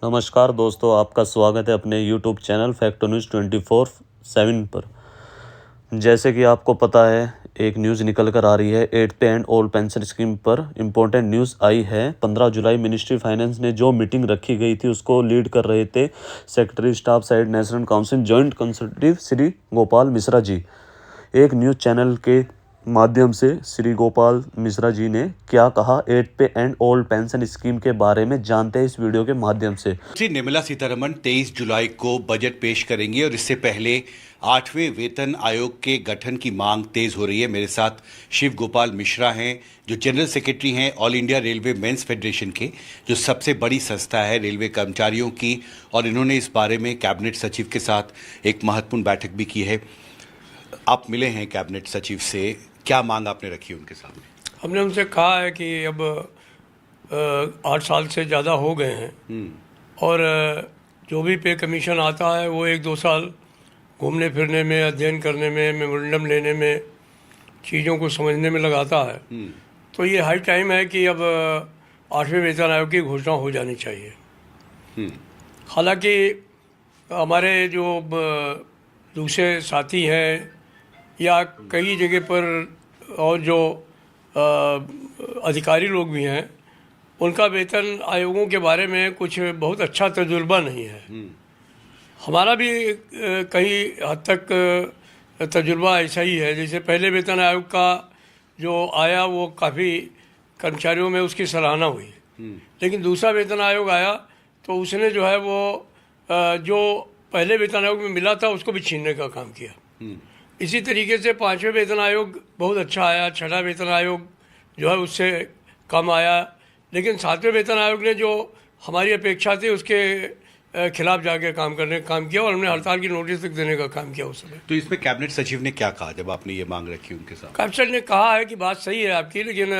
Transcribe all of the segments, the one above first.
नमस्कार दोस्तों, आपका स्वागत है अपने YouTube चैनल फैक्ट न्यूज़ 24/7 पर। जैसे कि आपको पता है, एक न्यूज़ निकल कर आ रही है 8th and old pension scheme पर इम्पोर्टेंट न्यूज़ आई है। 15 जुलाई मिनिस्ट्री फाइनेंस ने जो मीटिंग रखी गई थी उसको लीड कर रहे थे secretary staff side national council joint consultative Shri Gopal Mishra ji. एक न्यूज़ चैनल के माध्यम से श्री गोपाल मिश्रा जी ने क्या कहा 8th and old pension scheme के बारे में जानते हैं इस वीडियो के माध्यम से। श्री निर्मला सीतारमण 23 जुलाई को बजट पेश करेंगी और इससे पहले 8वें वेतन आयोग के गठन की मांग तेज हो रही है। मेरे साथ शिव गोपाल मिश्रा हैं जो जनरल सेक्रेटरी हैं All India Railway Men's Federation के, जो सबसे बड़ी संस्था है रेलवे कर्मचारियों की, और इन्होंने इस बारे में कैबिनेट सचिव के साथ एक महत्वपूर्ण बैठक भी की है। आप मिले हैं कैबिनेट सचिव से, क्या मांग आपने रखी उनके सामने? हमने उनसे कहा है कि अब 8 साल से ज़्यादा हो गए हैं और जो भी पे कमीशन आता है वो 1-2 साल घूमने फिरने में, अध्ययन करने में, मेमोरेंडम लेने में, चीज़ों को समझने में लगाता है। तो ये हाई टाइम है कि अब 8वें वेतन आयोग की घोषणा हो जानी चाहिए। हालांकि हमारे जो दूसरे साथी हैं या कई जगह पर और जो अधिकारी लोग भी हैं, उनका वेतन आयोगों के बारे में कुछ बहुत अच्छा तजुर्बा नहीं है। हमारा भी कई हद तक तजुर्बा ऐसा ही है। जैसे पहले वेतन आयोग का जो आया वो काफ़ी कर्मचारियों में उसकी सराहना हुई, लेकिन दूसरा वेतन आयोग आया तो उसने जो है वो जो पहले वेतन आयोग में मिला था उसको भी छीनने का काम किया। इसी तरीके से 5वें वेतन आयोग बहुत अच्छा आया, 6ठा वेतन आयोग जो है उससे कम आया, लेकिन 7वें वेतन आयोग ने जो हमारी अपेक्षा थी उसके खिलाफ जाके काम किया और हमने हड़ताल की नोटिस तक देने का काम किया उस समय। तो इसमें कैबिनेट सचिव ने क्या कहा जब आपने ये मांग रखी उनके साथ? कैबिनेट ने कहा है कि बात सही है आपकी, लेकिन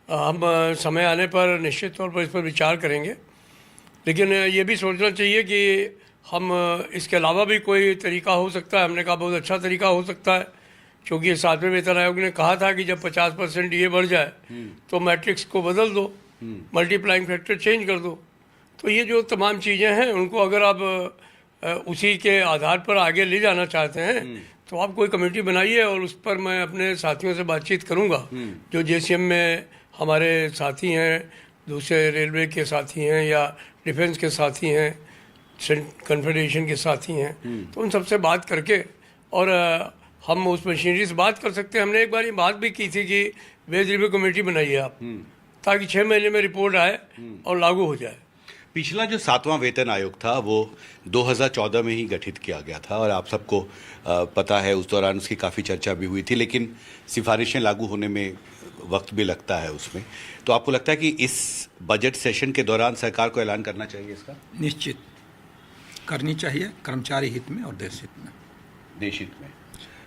हम समय आने पर निश्चित तौर पर इस पर विचार करेंगे। लेकिन ये भी सोचना चाहिए कि हम इसके अलावा भी कोई तरीका हो सकता है। हमने कहा बहुत अच्छा तरीका हो सकता है, क्योंकि 7वें वेतन आयोग ने कहा था कि जब 50% ये बढ़ जाए तो मैट्रिक्स को बदल दो, मल्टीप्लाइंग फैक्टर चेंज कर दो। तो ये जो तमाम चीज़ें हैं उनको अगर आप उसी के आधार पर आगे ले जाना चाहते हैं तो आप कोई कमेटी बनाइए और उस पर मैं अपने साथियों से बातचीत करूँगा। जो JCM में हमारे साथी हैं, दूसरे रेलवे के साथी हैं या डिफेंस के साथी हैं, कन्फेडरेशन के साथी हैं, तो उन सबसे बात करके और हम उस मशीनरी से बात कर सकते हैं। हमने एक बार ये बात भी की थी कि वेज रिव्यू कमेटी बनाइए आप, ताकि 6 महीने में रिपोर्ट आए और लागू हो जाए। पिछला जो 7वां वेतन आयोग था वो 2014 में ही गठित किया गया था और आप सबको पता है उस दौरान उसकी काफ़ी चर्चा भी हुई थी, लेकिन सिफारिशें लागू होने में वक्त भी लगता है उसमें। तो आपको लगता है कि इस बजट सेशन के दौरान सरकार को ऐलान करना चाहिए इसका? निश्चित करनी चाहिए, कर्मचारी हित में और देश हित में। देश हित में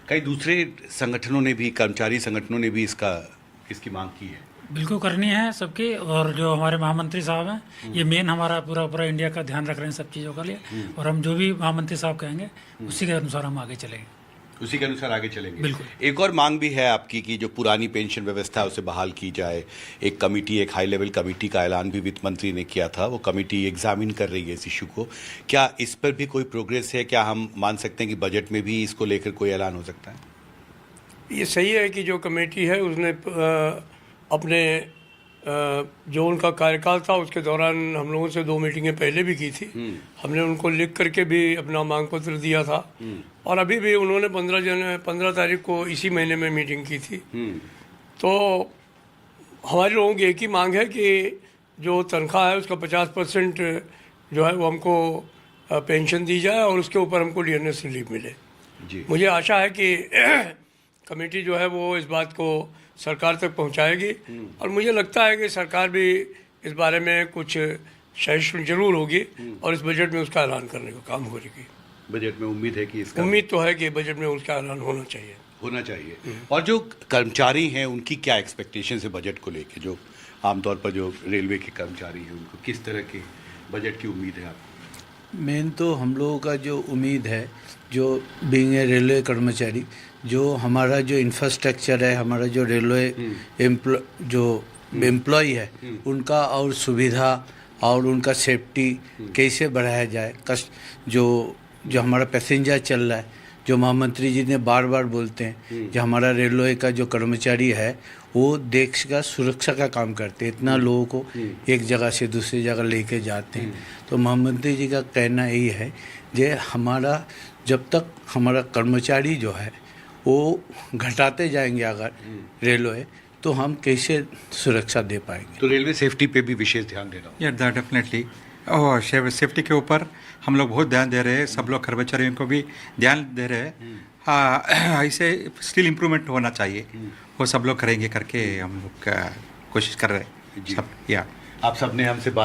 कई दूसरे संगठनों ने भी, कर्मचारी संगठनों ने भी इसकी मांग की है। बिल्कुल करनी है सबकी, और जो हमारे महामंत्री साहब हैं ये मेन हमारा पूरा इंडिया का ध्यान रख रहे हैं सब चीज़ों के लिए, और हम जो भी महामंत्री साहब कहेंगे उसी के अनुसार हम आगे चलेंगे। उसी के अनुसार आगे चलेंगे। बिल्कुल। एक और मांग भी है आपकी कि जो पुरानी पेंशन व्यवस्था है उसे बहाल की जाए। एक कमेटी, एक हाई लेवल कमेटी का ऐलान भी वित्त मंत्री ने किया था, वो कमेटी एग्जामिन कर रही है इस इशू को। क्या इस पर भी कोई प्रोग्रेस है? क्या हम मान सकते हैं कि बजट में भी इसको लेकर कोई ऐलान हो सकता है? ये सही है कि जो कमेटी है उसने अपने जो उनका कार्यकाल था उसके दौरान हम लोगों से 2 मीटिंगें पहले भी की थी। हमने उनको लिख करके भी अपना मांग पत्र दिया था और अभी भी उन्होंने 15 तारीख को इसी महीने में मीटिंग की थी। तो हमारे लोगों की एक ही मांग है कि जो तनख्वाह है उसका 50% जो है वो हमको पेंशन दी जाए और उसके ऊपर हमको डियरनेस रिलीफ मिले। मुझे आशा है कि कमेटी जो है वो इस बात को सरकार तक पहुंचाएगी और मुझे लगता है कि सरकार भी इस बारे में कुछ सहिष्णु जरूर होगी और इस बजट में उसका ऐलान करने का काम करेगी। बजट में उम्मीद है कि इसका, उम्मीद तो है कि बजट में उसका ऐलान होना चाहिए। और जो कर्मचारी हैं उनकी क्या एक्सपेक्टेशन है बजट को लेके? जो आमतौर पर जो रेलवे के कर्मचारी हैं उनको किस तरह के बजट की उम्मीद है आपको? मेन तो हम लोगों का जो उम्मीद है, जो बीइंग ए रेलवे कर्मचारी, जो हमारा जो इंफ्रास्ट्रक्चर है, हमारा जो रेलवे जो एम्प्लॉय है उनका और सुविधा और उनका सेफ्टी कैसे बढ़ाया जाए। कस्ट जो हमारा पैसेंजर चल रहा है, जो महामंत्री जी ने बार बार बोलते हैं, जो हमारा रेलवे का जो कर्मचारी है वो देश का सुरक्षा का काम करते हैं, इतना लोगों को एक जगह से दूसरी जगह लेके जाते हैं। तो महामंत्री जी का कहना यही है जे हमारा जब तक हमारा कर्मचारी जो है वो घटाते जाएंगे अगर रेलवे, तो हम कैसे सुरक्षा दे पाएंगे। तो रेलवे सेफ्टी पे भी विशेष ध्यान देना होगा। या डेफिनेटली सेफ्टी के ऊपर हम लोग बहुत ध्यान दे रहे हैं, सब लोग कर्मचारियों को भी ध्यान दे रहे हैं। हाँ, ऐसे स्टिल इम्प्रूवमेंट होना चाहिए, वो सब लोग करेंगे करके हम लोग कोशिश कर रहे हैं सब। या आप सबने हमसे बात